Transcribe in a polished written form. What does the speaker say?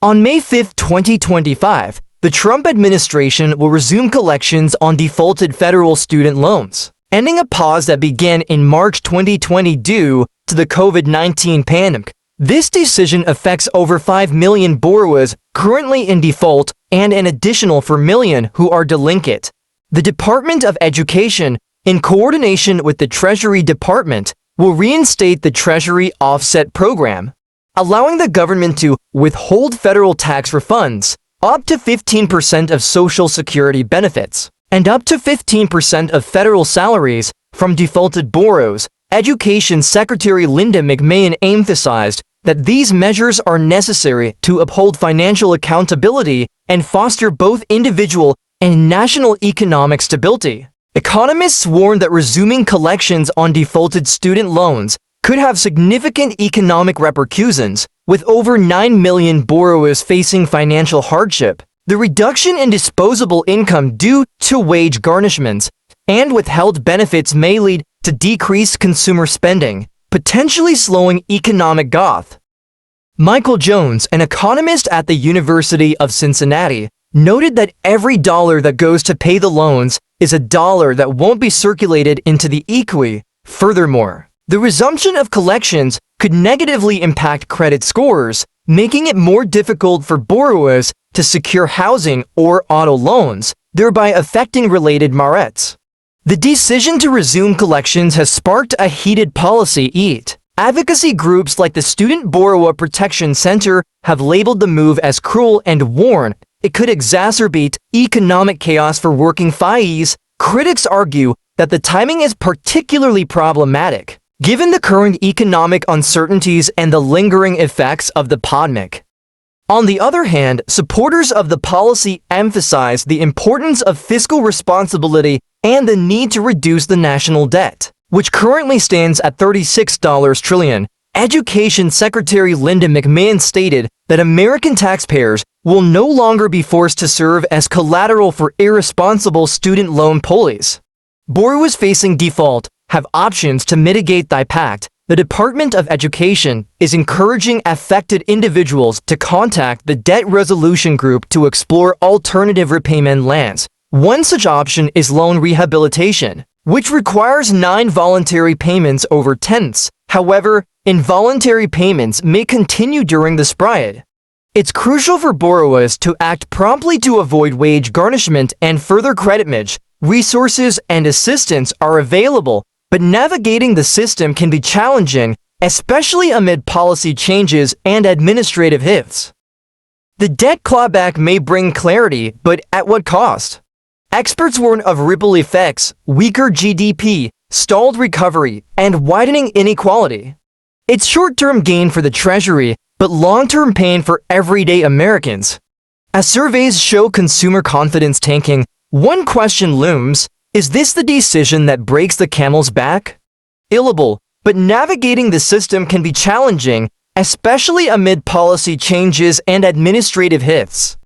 On May 5, 2025, the Trump administration will resume collections on defaulted federal student loans, ending a pause that began in March 2020 due to the COVID-19 pandemic. This decision affects over 5 million borrowers currently in default and an additional 4 million who are delinquent. The Department of Education, in coordination with the Treasury Department, will reinstate the Treasury Offset Program, allowing the government to withhold federal tax refunds, up to 15% of Social Security benefits, and up to 15% of federal salaries from defaulted borrowers. Education Secretary Linda McMahon emphasized that these measures are necessary to uphold financial accountability and foster both individual and national economic stability. Economists warn that resuming collections on defaulted student loans could have significant economic repercussions, with over 9 million borrowers facing financial hardship. The reduction in disposable income due to wage garnishments and withheld benefits may lead to decreased consumer spending, potentially slowing economic growth. Michael Jones, an economist at the University of Cincinnati, noted that every dollar that goes to pay the loans is a dollar that won't be circulated into the economy. Furthermore, the resumption of collections could negatively impact credit scores, making it more difficult for borrowers to secure housing or auto loans, thereby affecting related merits. The decision to resume collections has sparked a heated policy debate. Advocacy groups like the Student Borrower Protection Center have labeled the move as cruel and warn it could exacerbate economic chaos for working families. Critics argue that the timing is particularly problematic, given the current economic uncertainties and the lingering effects of the pandemic. On the other hand, supporters of the policy emphasize the importance of fiscal responsibility and the need to reduce the national debt, which currently stands at $36 trillion. Education Secretary Linda McMahon stated that American taxpayers will no longer be forced to serve as collateral for irresponsible student loan pulleys. Borrowers facing default have options to mitigate the impact. The Department of Education is encouraging affected individuals to contact the Debt Resolution Group to explore alternative repayment plans. One such option is loan rehabilitation, which requires 9 voluntary payments over tenths. However, involuntary payments may continue during the spread. It's crucial for borrowers to act promptly to avoid wage garnishment and further credit damage. Resources and assistance are available, but navigating the system can be challenging, especially amid policy changes and administrative hiccups. The debt clawback may bring clarity, but at what cost? Experts warn of ripple effects, weaker GDP, stalled recovery, and widening inequality. It's short-term gain for the Treasury, but long-term pain for everyday Americans. As surveys show consumer confidence tanking, one question looms: is this the decision that breaks the camel's back? Illable, but navigating the system can be challenging, especially amid policy changes and administrative hiccups.